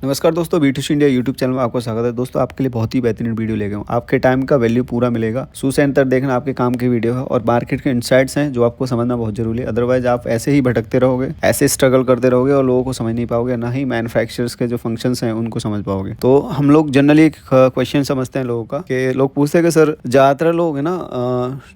नमस्कार दोस्तों, B2C India YouTube channel में आपका स्वागत है। दोस्तों, आपके लिए बहुत ही बेहतरीन वीडियो लेके आऊँ। आपके टाइम का वैल्यू पूरा मिलेगा। शुरू से अंत तक देखना आपके काम की वीडियो है और मार्केट के इनसाइट्स हैं जो आपको समझना बहुत जरूरी है। अदरवाइज आप ऐसे ही भटकते रहोगे, ऐसे स्ट्रगल करते रहोगे और लोगों को समझ नहीं पाओगे, ना ही मैन्युफैक्चरर्स के जो फंक्शंस हैं उनको समझ पाओगे। तो हम लोग जनरली एक क्वेश्चन समझते हैं लोगों का कि लोग पूछते हैं कि सर ज़्यादातर लोग है ना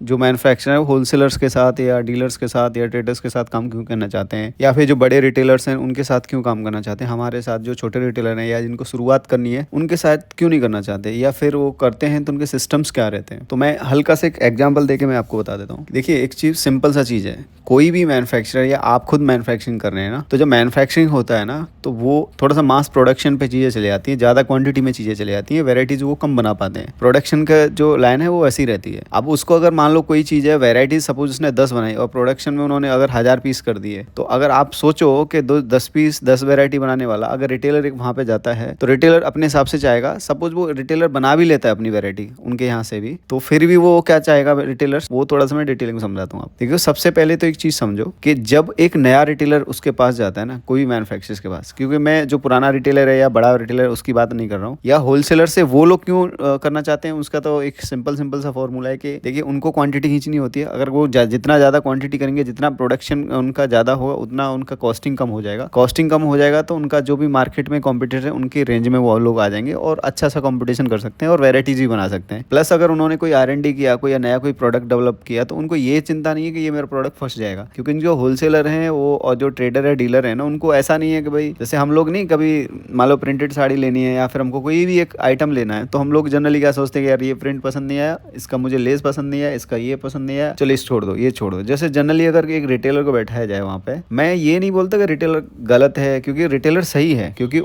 जो मैन्युफैक्चरर है होलसेलर्स के साथ या डीलर्स के साथ या ट्रेडर्स के साथ काम क्यों करना चाहते हैं, या फिर जो बड़े रिटेलर्स हैं उनके साथ क्यों काम करना चाहते हैं, हमारे साथ जो छोटे रिटेलर हैं या जिनको शुरुआत करनी है उनके साथ क्यों नहीं करना चाहते, या फिर वो करते हैं तो उनके सिस्टम्स क्या रहते हैं। तो मैं हल्का से एक एग्जांपल देके मैं आपको बता देता हूँ। देखिए, एक चीज़ सिंपल सा चीज़ है, कोई भी मैन्युफैक्चरर या आप खुद मैन्युफैक्चरिंग कर रहे हैं ना, तो जब मैन्युफैक्चरिंग होता है ना तो वो थोड़ा सा मास प्रोडक्शन पे चीज़ें चले जाती हैं, ज़्यादा क्वांटिटी में चीज़ें चले जाती हैं, वेराइटीज़ वो कम बना पाते हैं। प्रोडक्शन का जो लाइन है वो ऐसी रहती है। अब उसको अगर मान लो कोई चीज़ है, वेराइटीज सपोज उसने 10 बनाई और प्रोडक्शन में उन्होंने अगर 1000 पीस कर दिए, तो अगर आप सोचो कि 10 पीस 10 वेराइटी बनाने वाला अगर रिटेलर एक वहाँ पे जाता है तो रिटेलर अपने हिसाब से चाहेगा। सपोज वो रिटेलर बना भी लेता है अपनी वेराइटी उनके यहाँ से भी, तो फिर भी वो क्या चाहेगा रिटेलर, वो थोड़ा सा मैं डिटेलिंग में समझाता हूँ आप। देखिए, सबसे पहले तो एक चीज़ समझो कि जब एक नया रिटेलर उसके पास जाता है ना, कोई भी मैन्युफैक्चरर्स के पास, क्योंकि मैं जो पुराना रिटेलर है या बड़ा रिटेलर उसकी बात नहीं कर रहा हूँ, या होलसेलर से वो लोग क्यों करना चाहते हैं, उसका तो एक सिंपल सा फॉर्मूला है कि देखिए, उनको क्वांटिटी खींचनी होती है। अगर वो जितना ज़्यादा क्वांटिटी करेंगे, जितना प्रोडक्शन उनका ज़्यादा होगा, उतना उनका कॉस्टिंग कम हो जाएगा। कॉस्टिंग कम हो जाएगा तो उनका जो भी मार्केट में कॉम्पिटिटर है उनकी रेंज में वो लोग आ जाएंगे और अच्छा सा कॉम्पिटिशन कर सकते हैं और वेराइटीज भी बना सकते हैं। प्लस अगर उन्होंने कोई R&D किया, कोई नया कोई प्रोडक्ट डेवलप किया, तो उनको ये चिंता नहीं है कि ये मेरा प्रोडक्ट फंस जाएगा, क्योंकि जो होलसेलर हैं वो और जो ट्रेडर है, डीलर है ना, उनको ऐसा नहीं है कि भाई जैसे हम लोग नहीं, कभी मान लो प्रिंटेड साड़ी लेनी है या फिर हमको कोई भी एक आइटम लेना है, तो हम लोग जनरली क्या सोचते हैं कि यार ये प्रिंट पसंद नहीं आया, इसका मुझे लेस पसंद नहीं आया, इसका ये पसंद नहीं आया, चलो इस छोड़ दो, ये छोड़ दो। जैसे जनरली अगर एक रिटेलर को बैठाया जाए वहाँ पे, मैं ये नहीं बोलता कि रिटेलर गलत है, क्योंकि रिटेलर सही है, क्योंकि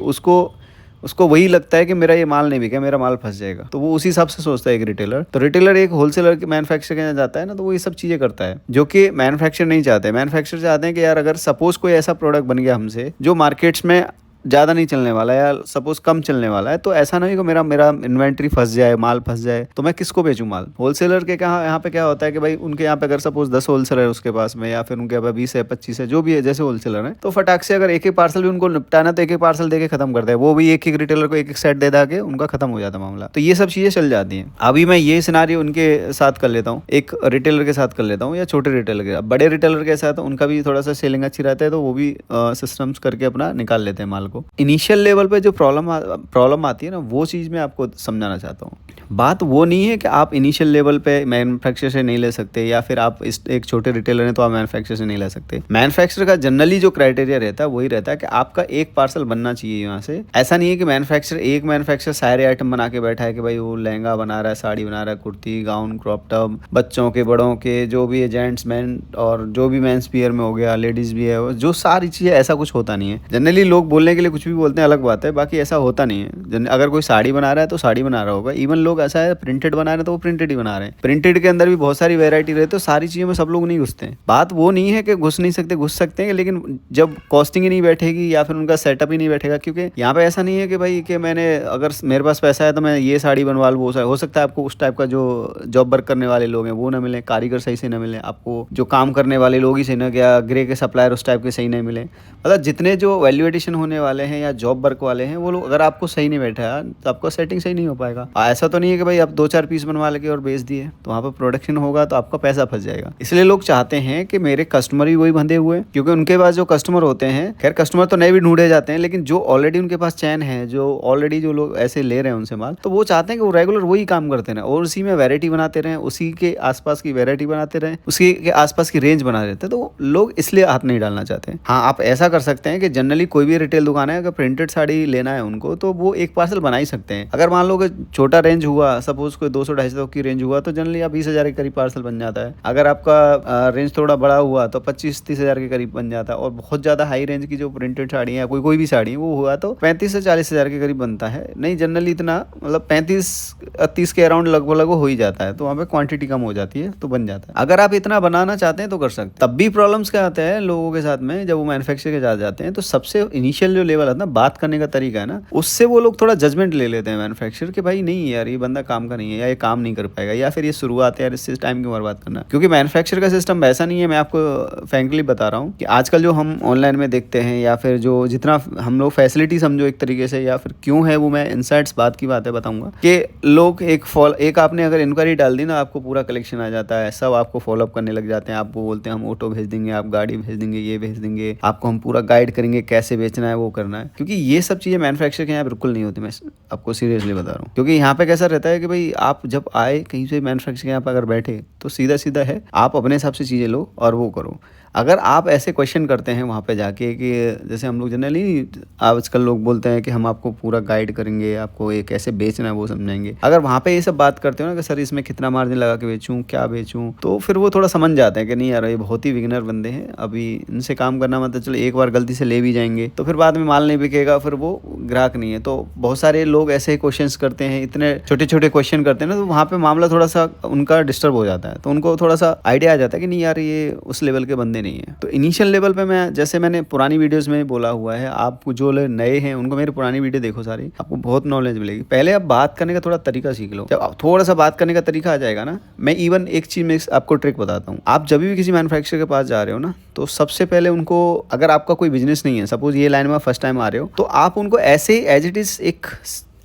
उसको वही लगता है कि मेरा ये माल नहीं बिका, मेरा माल फंस जाएगा, तो वो उसी हिसाब से सोचता है एक रिटेलर। तो रिटेलर एक होलसेलर के मैन्युफैक्चरर के यहाँ जाता है ना, तो वो ये सब चीज़ें करता है जो कि मैन्युफैक्चरर नहीं चाहते। मैन्युफैक्चरर चाहते हैं कि यार अगर सपोज कोई ऐसा प्रोडक्ट बन गया हमसे जो मार्केट्स में ज़्यादा नहीं चलने वाला है या सपोज कम चलने वाला है, तो ऐसा नहीं कि मेरा इन्वेंट्री फंस जाए, माल फंस जाए, तो मैं किसको बेचूं माल। होलसेलर के कहाँ यहाँ पे क्या होता है कि भाई उनके यहाँ पे अगर सपोज 10 होलसेलर है उसके पास में, या फिर उनके यहाँ पे 20 है, 25 है, जो भी है, जैसे होलसेलर है, तो फटाक से अगर एक एक पार्सल भी उनको निपटाना तो एक एक पार्सल देके खत्म करते हैं। वो भी एक एक रिटेलर को एक एक सेट दे दा के उनका खत्म हो जाता मामला। तो ये सब चीज़ें चल जाती हैं। अभी मैं ये सिनारियो उनके साथ कर लेता हूँ, एक रिटेलर के साथ कर लेता हूँ या छोटे रिटेलर के। बड़े रिटेलर के साथ उनका भी थोड़ा सा सेलिंग अच्छी रहता है, तो वो भी सिस्टम्स करके अपना निकाल लेते हैं माल को। इनिशियल लेवल पे जो प्रॉब्लम आती है ना, वो चीज़ मैं आपको समझाना चाहता हूँ। बात वो नहीं है कि आप इनिशियल लेवल पे मैन्युफैक्चरर से नहीं ले सकते, या फिर आप एक छोटे रिटेलर हैं तो आप मैन्युफैक्चरर से नहीं ले सकते। मैन्युफैक्चरर का जनरली जो क्राइटेरिया रहता है वही रहता है कि आपका एक पार्सल बनना चाहिए यहाँ से। ऐसा नहीं है कि मैन्युफैक्चरर सारे आइटम बना के बैठा है कि भाई वो लहंगा बना रहा है, साड़ी बना रहा है, कुर्ती, गाउन, क्रॉप टॉप, बच्चों के, बड़ों के, जो भी है, जेंट्स, मैन, और जो भी मेंस वियर में हो गया, लेडीज भी है, जो सारी चीज़ें, ऐसा कुछ होता नहीं है। जनरली लोग बोलने के लिए कुछ भी बोलते हैं, अलग बात है, बाकी ऐसा होता नहीं है। अगर कोई साड़ी बना रहा है तो साड़ी बना रहा होगा। इवन लोग ऐसा है प्रिंटेड बना रहे हैं तो वो प्रिंटेड ही बना रहे हैं। प्रिंटेड के अंदर भी बहुत सारी वैरायटी रहती है, तो सारी चीज़ों में सब लोग नहीं घुसते हैं। बात वो नहीं है कि घुस नहीं सकते, घुस सकते हैं, लेकिन जब कॉस्टिंग ही नहीं बैठेगी या फिर उनका सेटअप ही नहीं बैठेगा, क्योंकि यहाँ पे ऐसा नहीं है कि भाई कि मैंने अगर मेरे पास पैसा है तो मैं ये साड़ी बनवा लूँ, वो हो सकता है आपको उस टाइप का जो जॉब वर्क करने वाले लोग हैं वो ना मिले, कारीगर सही से ना मिले, आपको जो काम करने वाले लोग ही सही ना, क्या ग्रे के सप्लायर उस टाइप के सही नहीं मिले। मतलब जितने जो वैल्यू एडिशन होने वाले हैं या जॉब वर्क वाले हैं, वो लोग अगर आपको सही नहीं बैठा है तो आपका सेटिंग सही नहीं हो पाएगा। ऐसा तो नहीं है कि भाई आप 2-4 पीस बनवा लेके और बेच दिए तो वहाँ पर प्रोडक्शन होगा तो आपका पैसा फंस जाएगा। इसलिए लोग चाहते हैं कि मेरे कस्टमर भी वही बंधे हुए हैं, क्योंकि उनके पास जो कस्टमर होते हैं, खैर कस्टमर तो नए भी ढूंढे जाते हैं, लेकिन जो ऑलरेडी उनके पास चैन है, जो ऑलरेडी जो लोग ऐसे ले रहे हैं उनसे माल, तो वो चाहते हैं कि वो रेगुलर वही काम करते रहें और उसी में वैरायटी बनाते रहें, उसी के आसपास की वैरायटी बनाते रहें, उसी के आसपास की रेंज बना देते हैं। तो लोग इसलिए हाथ नहीं डालना चाहते हैं। हाँ, आप ऐसा कर सकते हैं कि जनरली कोई भी रिटेल दुकान है, अगर प्रिंटेड साड़ी लेना है उनको, तो वो एक पार्सल बना ही सकते हैं। अगर मान लो कि छोटा रेंज हुआ, सपोज कोई 200-250 की रेंज हुआ, तो जनरली आप 20,000 के करीब पार्सल बन जाता है। अगर आपका रेंज थोड़ा बड़ा हुआ तो 25-30,000 के करीब बन जाता है, और बहुत ज़्यादा हाई रेंज की जो प्रिंटेड साड़ी है, कोई भी साड़ी वो हुआ तो 35 से 40,000 के करीब बनता है। नहीं, जनरली इतना मतलब 35-30 के अराउंड लगभग हो ही जाता है, तो वहाँ पे क्वांटिटी कम हो जाती है, तो बन जाता है। अगर आप इतना बनाना चाहते हैं तो कर सकते हैं। तब भी प्रॉब्लम्स क्या आते हैं लोगों के साथ में, जब वो मैन्युफैक्चर के साथ जाते हैं, तो सबसे इनिशियल जो लेवल है ना, बात करने का तरीका है ना, उससे वो लोग थोड़ा जजमेंट ले लेते हैं मैन्युफैक्चरर के, भाई नहीं यार, ये बंदा काम का नहीं है, या ये काम नहीं कर पाएगा, या फिर ये शुरुआत है यार, इससे टाइम क्यों बर्बाद करना। क्योंकि मैन्युफैक्चर का सिस्टम वैसा नहीं है, मैं आपको फ्रैंकली बता रहा हूँ कि आजकल जो हम ऑनलाइन में देखते हैं, या फिर जो जितना हम लोग फैसिलिटी समझो एक तरीके से, या फिर क्यों है वो मैं इनसाइट्स बात की बात है बताऊंगा कि लोग एक आपने अगर इंक्वायरी डाल दी ना, आपको पूरा कलेक्शन आ जाता है, सब आपको फॉलोअप करने लग जाते हैं, आपको बोलते हैं हम ऑटो भेज देंगे, आप गाड़ी भेज देंगे, ये भेज देंगे, आपको हम पूरा गाइड करेंगे कैसे बेचना है, वो करना है। क्योंकि ये सब चीज़ें मैन्युफैक्चर के यहाँ बिल्कुल नहीं होती, मैं आपको सीरियसली बता रहा हूँ। क्योंकि यहाँ पे कैसा रहता है कि भाई आप जब आए कहीं से मैन्युफैक्चर के यहाँ पर अगर बैठे, तो सीधा सीधा है आप अपने हिसाब से चीज़ें लो और वो करो। अगर आप ऐसे क्वेश्चन करते हैं वहाँ पे जाके कि जैसे हम लोग जनरली आजकल लोग बोलते हैं कि हम आपको पूरा गाइड करेंगे, आपको ये कैसे बेचना है वो समझाएंगे, अगर वहाँ पे ये सब बात करते हो ना कि सर इसमें कितना मार्जिन लगा के बेचूं, क्या बेचूं, तो फिर वो थोड़ा समझ जाते हैं कि नहीं यार ये बहुत ही बिगिनर बंदे हैं, अभी इनसे काम करना मतलब चलो एक बार गलती से ले भी जाएंगे तो फिर बाद में माल नहीं बिकेगा, फिर वो ग्राहक नहीं है। तो बहुत सारे लोग ऐसे ही क्वेश्चन करते हैं, इतने छोटे छोटे क्वेश्चन करते हैं ना, तो वहाँ पे मामला थोड़ा सा उनका डिस्टर्ब हो जाता है, तो उनको थोड़ा सा आइडिया आ जाता है कि नहीं यार ये उस लेवल के बंदे नहीं है। तो इनिशियल लेवल पे मैं, जैसे मैंने पुरानी वीडियोस में बोला हुआ है, आप जो लोग नए हैं उनको मेरी पुरानी वीडियो देखो सारी, आपको बहुत नॉलेज मिलेगी। पहले आप बात करने का थोड़ा तरीका सीख लो, जब आप थोड़ा सा बात करने का तरीका आ जाएगा ना, मैं इवन एक चीज में आपको ट्रिक बताता हूँ। आप जब भी किसी मैन्युफैक्चरर के पास जा रहे हो ना, तो सबसे पहले उनको, अगर आपका कोई बिजनेस नहीं है, सपोज ये लाइन में फर्स्ट टाइम आ रहे हो, तो आप उनको ऐसे ही एज इट इज एक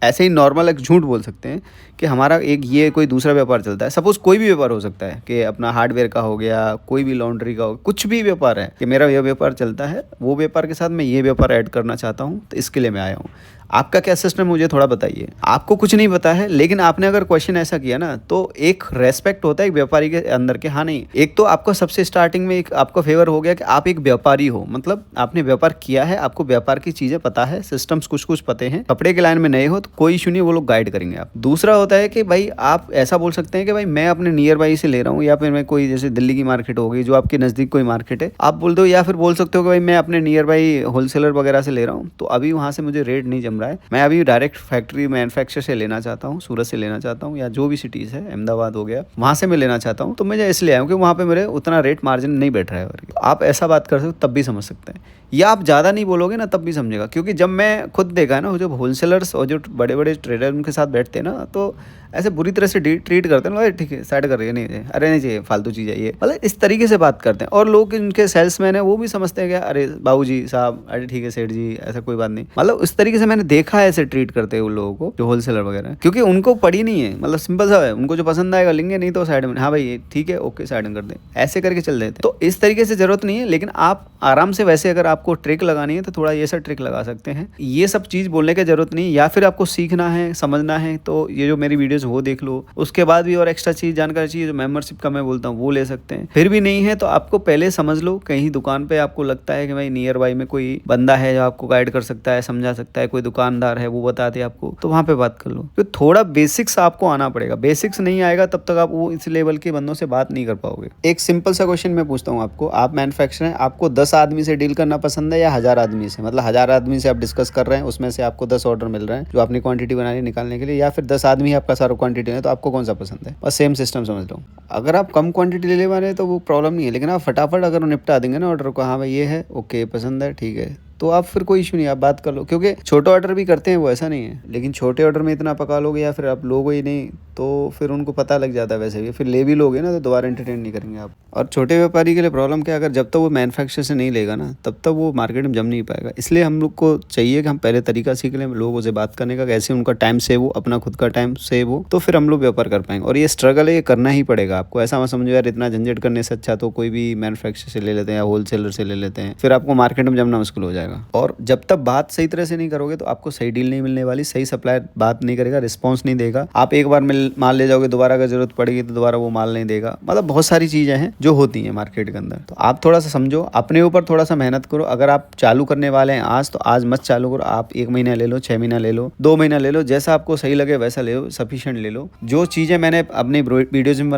ऐसे ही नॉर्मल एक झूठ बोल सकते हैं कि हमारा एक ये कोई दूसरा व्यापार चलता है। सपोज कोई भी व्यापार हो सकता है कि अपना हार्डवेयर का हो गया, कोई भी लॉन्ड्री का हो, कुछ भी व्यापार है कि मेरा ये व्यापार चलता है, वो व्यापार के साथ मैं ये व्यापार ऐड करना चाहता हूँ, तो इसके लिए मैं आया हूँ। आपका क्या सिस्टम मुझे थोड़ा बताइए। आपको कुछ नहीं पता है, लेकिन आपने अगर क्वेश्चन ऐसा किया ना, तो एक रेस्पेक्ट होता है एक व्यापारी के अंदर के, हाँ नहीं, एक तो आपका सबसे स्टार्टिंग में एक आपका फेवर हो गया कि आप एक व्यापारी हो, मतलब आपने व्यापार किया है, आपको व्यापार की चीजें पता है, सिस्टम्स कुछ कुछ पते हैं, कपड़े के लाइन में नए हो तो कोई इशू नहीं, वो लोग गाइड करेंगे आप। दूसरा होता है कि भाई आप ऐसा बोल सकते हैं कि भाई मैं अपने नियर बाई से ले रहा हूँ, या फिर मैं कोई जैसे दिल्ली की मार्केट हो गई जो आपके नजदीक कोई मार्केट है, आप बोल दो, या फिर बोल सकते हो कि भाई मैं अपने नियर बाई होलसेलर वगैरह से ले रहा हूँ, तो अभी वहां से मुझे रेट नहीं जम रहा है, मैं अभी डायरेक्ट फैक्ट्री मैन्युफैक्चर से लेना चाहता हूँ, सूरत से लेना चाहता हूँ, या जो भी सिटीज़ है, अहमदाबाद हो गया, वहाँ से मैं लेना चाहता हूँ, तो मैं इसलिए आया हूँ कि वहाँ पे मेरे उतना रेट मार्जिन नहीं बैठ रहा है। आप ऐसा बात कर सकते हो, तब भी समझ सकते हैं, या आप ज़्यादा नहीं बोलोगे ना तब भी समझेगा। क्योंकि जब मैं खुद देखा है ना, जो होलसेलर्स और जो बड़े बड़े ट्रेडर उनके साथ बैठते हैं ना, तो ऐसे बुरी तरह से ट्रीट करते हैं, अरे ठीक है साइड कर रही है, नहीं अरे नहीं चाहिए, फालतू चीज़ है ये, मतलब इस तरीके से बात करते हैं। और लोग उनके सेल्समैन है वो भी समझते हैं कि अरे बाबूजी साहब, अरे ठीक है सेठ जी, ऐसा कोई बात नहीं, मतलब इस तरीके से मैंने देखा है ऐसे ट्रीट करते हैं उन लोगों को जो होलसेलर वगैरह, क्योंकि उनको पड़ी नहीं है, मतलब सिंपल सा है, उनको जो पसंद आएगा लेंगे, नहीं तो साइड में, हाँ भाई ठीक है ओके साइड में कर दें, ऐसे करके चल देते। तो इस तरीके से जरूरत नहीं है, लेकिन आप आराम से, वैसे अगर आपको ट्रिक लगानी है तो थोड़ा ये सब ट्रिक लगा सकते हैं, ये सब चीज़ बोलने की जरूरत नहीं। या फिर आपको सीखना है, समझना है, तो ये जो मेरी वीडियोस वो देख लो, उसके बाद भी और एक्स्ट्रा चीज़ जानकारी चाहिए जो मेंबरशिप का मैं बोलता हूँ वो ले सकते हैं। फिर भी नहीं है तो आपको पहले समझ लो, कहीं दुकान पे आपको लगता है कि भाई नियर बाई में कोई बंदा है जो आपको गाइड कर सकता है, समझा सकता है, कोई दुकानदार है वो बता दे आपको, तो वहाँ पे बात कर लो। तो थोड़ा बेसिक्स आपको आना पड़ेगा, बेसिक्स नहीं आएगा तब तक आप वो इस लेवल के बंदों से बात नहीं कर पाओगे। एक सिंपल सा क्वेश्चन मैं पूछता हूँ आपको, आप मैन्युफैक्चरर हैं, आपको 10 आदमी से डील करना पसंद है या 1000 आदमी से, मतलब 1000 आदमी से आप डिस्कस कर रहे हैं, उसमें से आपको 10 ऑर्डर मिल रहे हैं जो अपनी क्वांटिटी बनानी है निकालने के लिए, या फिर 10 आदमी आपका सारा क्वांटिटी है, तो आपको कौन सा पसंद है? बस सेम सिस्टम समझ लो। अगर आप कम क्वांटिटी ले रहे हैं तो वो प्रॉब्लम नहीं है, लेकिन आप फटाफट अगर निपटा देंगे ना ऑर्डर को, हाँ भाई ये है ओके पसंद है ठीक है, तो आप फिर कोई इशू नहीं, आप बात कर लो। क्योंकि छोटे ऑर्डर भी करते हैं वो, ऐसा नहीं है, लेकिन छोटे ऑर्डर में इतना पका लोगे या फिर आप लोगे ही नहीं तो फिर उनको पता लग जाता है, वैसे भी फिर ले भी लोगे ना तो दोबारा एंटरटेन नहीं करेंगे आप। और छोटे व्यापारी के लिए प्रॉब्लम क्या, अगर जब तक वो मैन्युफैक्चर से नहीं लेगा ना तब तक वो मार्केट में जम नहीं पाएगा। इसलिए हम लोग को चाहिए कि हम पहले तरीका सीख लें लोगों से बात करने का, कैसे उनका टाइम सेव हो, अपना खुद का टाइम सेव हो, तो फिर हम लोग व्यापार कर पाएंगे। और ये स्ट्रगल है, ये करना ही पड़ेगा आपको, ऐसा मत समझो यार इतना झंझट करने से अच्छा तो कोई भी मैन्युफैक्चर से ले लेते हैं या होलसेलर से ले लेते हैं, फिर आपको मार्केट में जमना मुश्किल हो जाएगा। और जब तब बात सही तरह से नहीं करोगे तो आपको सही डील नहीं मिलने वाली, सही सप्लायर बात नहीं करेगा, रिस्पांस नहीं देगा, आप एक बार माल ले जाओगे, दोबारा अगर जरूरत पड़ेगी तो दोबारा वो माल नहीं देगा। मतलब बहुत सारी चीजें हैं जो होती हैं मार्केट के अंदर, तो आप थोड़ा सा समझो, अपने ऊपर थोड़ा सा मेहनत करो। अगर आप चालू करने वाले हैं आज, तो आज मत चालू करो, आप 1 महीना ले लो, 6 महीना ले लो, 2 महीना ले लो, जैसा आपको सही लगे वैसा ले लो, सफिशिएंट ले लो। जो चीजें मैंने अपनी वीडियोज में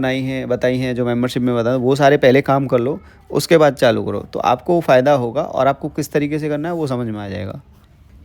बताई हैं, जो मेंबरशिप में बताया, वो सारे पहले काम कर लो, उसके बाद चालू करो, तो आपको फायदा होगा और आपको किस तरीके से करना है वो समझ में आ जाएगा।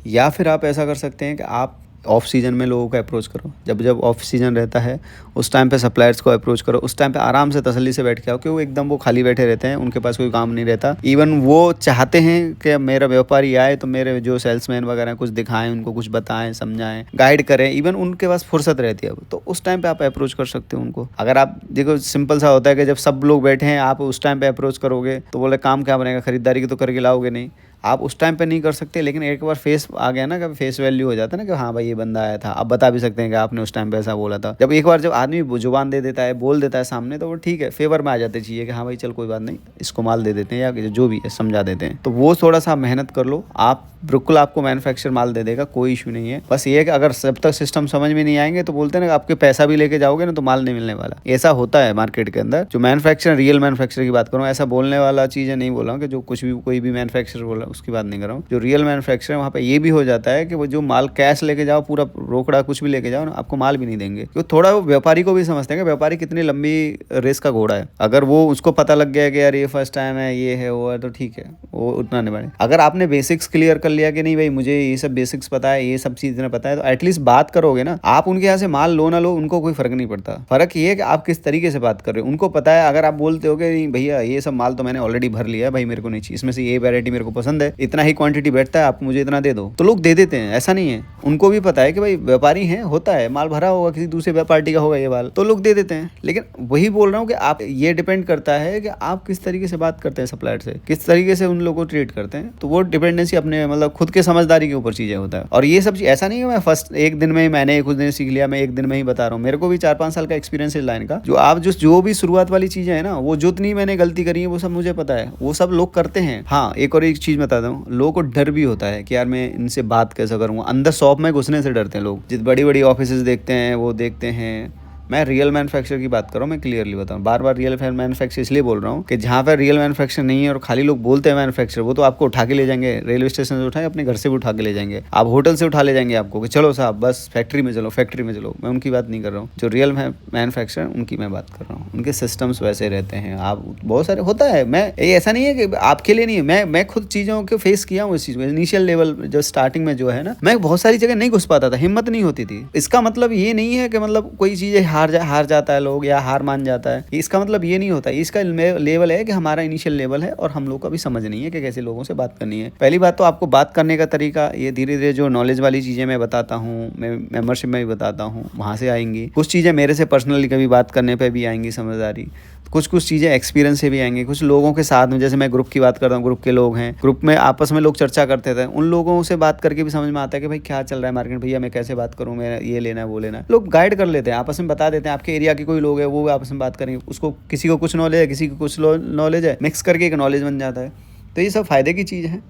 या फिर आप ऐसा कर सकते हैं कि आप ऑफ सीजन में लोगों को अप्रोच करो, जब जब ऑफ सीजन रहता है उस टाइम पे सप्लायर्स को अप्रोच करो, उस टाइम पे आराम से तसल्ली से बैठ के आओ, क्योंकि वो एकदम वो खाली बैठे रहते हैं, उनके पास कोई काम नहीं रहता। इवन वो चाहते हैं कि मेरा व्यापारी आए तो मेरे जो सेल्समैन वगैरह कुछ दिखाएं, उनको कुछ बताएं, समझाएं, गाइड करें, इवन उनके पास फुर्सत रहती है अब, तो उस टाइम पे आप अप्रोच कर सकते हो उनको। अगर आप देखो सिंपल सा होता है कि जब सब लोग बैठे हैं आप उस टाइम पे अप्रोच करोगे तो बोले काम क्या बनेगा, खरीदारी की तो करके लाओगे नहीं, आप उस टाइम पे नहीं कर सकते। लेकिन एक बार फेस आ गया ना, कभी फेस वैल्यू हो जाता है ना कि हाँ भाई ये बंदा आया था, आप बता भी सकते हैं कि आपने उस टाइम पे ऐसा बोला था। जब एक बार जब आदमी जुबान दे देता है, बोल देता है सामने, तो वो ठीक है, फेवर में आ जाते चाहिए कि हाँ भाई चल कोई बात नहीं, इसको माल दे देते हैं या जो भी है समझा देते हैं। तो वो थोड़ा सा मेहनत कर लो आप, बिल्कुल आपको मैन्युफैक्चर माल दे देगा, कोई इशू नहीं है। बस ये है कि अगर सब तक सिस्टम समझ में नहीं आएंगे तो बोलते हैं ना आपके पैसा भी लेके जाओगे ना तो माल नहीं मिलने वाला। ऐसा होता है मार्केट के अंदर। जो मैन्युफैक्चर, रियल मैन्युफैक्चर की बात करूँ, ऐसा बोलने वाला चीज़ें नहीं बोल रहा हूँ कि जो कुछ भी कोई भी मैन्युफैक्चर बोल रहा है उसकी बात नहीं कर रहा हूँ। जो रियल मैन्युफैक्चर है वहाँ पे ये भी हो जाता है कि वो जो माल कैश लेके जाओ, पूरा रोकड़ा कुछ भी लेके जाओ ना, आपको माल भी नहीं देंगे। क्योंकि थोड़ा वो व्यापारी को भी समझते हैं कि व्यापारी कितनी लंबी रेस का घोड़ा है। अगर वो उसको पता लग गया कि यार ये फर्स्ट टाइम है, ये है वो है, तो ठीक है, वो उतना नहीं बढ़े। अगर आपने बेसिक्स क्लियर कर लिया कि नहीं भाई मुझे ये सब बेसिक्स पता है, ये सब चीज़ें पता है, तो एटलीस्ट बात करोगे ना आप उनके यहाँ से माल लो ना लो, उनको कोई फर्क नहीं पड़ता। फर्क ये है कि आप किस तरीके से बात कर रहे हो। उनको पता है अगर आप बोलते हो कि भैया ये सब माल तो मैंने ऑलरेडी भर लिया है, भाई मेरे को नहीं चाहिए, इसमें से ये वैरायटी मेरे को पसंद है, इतना ही क्वांटिटी बैठता है, आप मुझे इतना दे दो, तो लोग दे देते हैं। ऐसा नहीं है, उनको भी पता है कि भाई व्यापारी हैं, होता है माल भरा होगा, किसी दूसरे पार्टी का होगा ये माल, तो लोग दे देते हैं। लेकिन वही बोल रहा हूँ कि आप, ये डिपेंड करता है कि आप किस तरीके से बात करते हैं सप्लायर से, किस तरीके से उन लोगों को ट्रीट करते हैं। तो वो डिपेंडेंसी अपने मतलब खुद के समझदारी के ऊपर चीजें होता है। और ये सब ऐसा नहीं है मैं फर्स्ट एक दिन में ही, मैंने कुछ दिन सीख लिया, मैं एक दिन में ही बता रहा हूँ। मेरे को भी 4-5 साल का एक्सपीरियंस है लाइन का। जो आप जो भी शुरुआत वाली चीजें है ना, वो जितनी मैंने गलती करी है वो सब मुझे पता है, वो सब लोग करते हैं। हाँ, एक और एक चीज बता दूं, लोगों को डर भी होता है कि यार मैं इनसे बात कैसे करूंगा। अंदर शॉप में घुसने से डरते हैं लोग। जित बड़ी बड़ी ऑफिसेज देखते हैं वो देखते हैं। मैं रियल मैन्युफैक्चर की बात कर रहा हूँ, मैं क्लियरली बताऊँ, बार बार रियल मैन्युफैक्चर इसलिए बोल रहा हूँ कि जहाँ पर रियल मैन्युफैक्चर नहीं है और खाली लोग बोलते हैं मैन्युफैक्चर, वो तो आपको उठा के ले जाएंगे, रेलवे स्टेशन से उठाए, अपने घर से भी उठा के ले जाएंगे, आप होटल से उठा ले जाएंगे आपको कि चलो साहब बस फैक्ट्री में चलो, फैक्ट्री में चलो। मैं उनकी बात नहीं कर रहा हूँ, जो रियल मैन्युफैक्चर उनकी मैं बात कर रहा हूँ। उनके सिस्टम्स वैसे रहते हैं, आप बहुत सारे होता है। मैं ऐसा नहीं है कि आपके लिए नहीं है, मैं खुद चीज़ों को फेस किया हूँ इस चीज़ में। इनिशियल लेवल जो स्टार्टिंग में जो है ना, मैं बहुत सारी जगह नहीं घुस पाता था, हिम्मत नहीं होती थी। इसका मतलब ये नहीं है कि मतलब कोई चीज़ें हार जाता है लोग या हार मान जाता है, इसका मतलब ये नहीं होता। इसका लेवल है कि हमारा इनिशियल लेवल है और हम लोग का भी समझ नहीं है कि कैसे लोगों से बात करनी है। पहली बात तो आपको बात करने का तरीका, ये धीरे धीरे जो नॉलेज वाली चीज़ें मैं बताता हूँ, मैं मेंबरशिप में भी बताता हूँ, वहाँ से आएंगी कुछ चीज़ें, मेरे से पर्सनली कभी बात करने पर भी आएंगी समझदारी, कुछ चीज़ें एक्सपीरियंस से भी आएंगे, कुछ लोगों के साथ में, जैसे मैं ग्रुप की बात करता हूँ, ग्रुप के लोग हैं, ग्रुप में आपस में लोग चर्चा करते थे, उन लोगों से बात करके भी समझ में आता है कि भाई क्या चल रहा है मार्केट, भैया मैं कैसे बात करूँ, मैं ये लेना है वो लेना है। लोग गाइड कर लेते हैं, आपस में बता देते हैं। आपके एरिया के कोई लोग है वो आपस में बात करेंगे, उसको किसी को कुछ नॉलेज है, किसी को कुछ नॉलेज है, मिक्स करके एक नॉलेज बन जाता है। तो ये सब फ़ायदे की चीज़ है।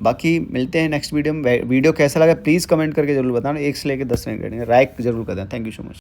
बाकी मिलते हैं नेक्स्ट वीडियो में। वीडियो कैसा लगा प्लीज़ कमेंट करके जरूर बताना, 1 से लेकर 10 रैंक राइक जरूर कर दें। Thank you so much.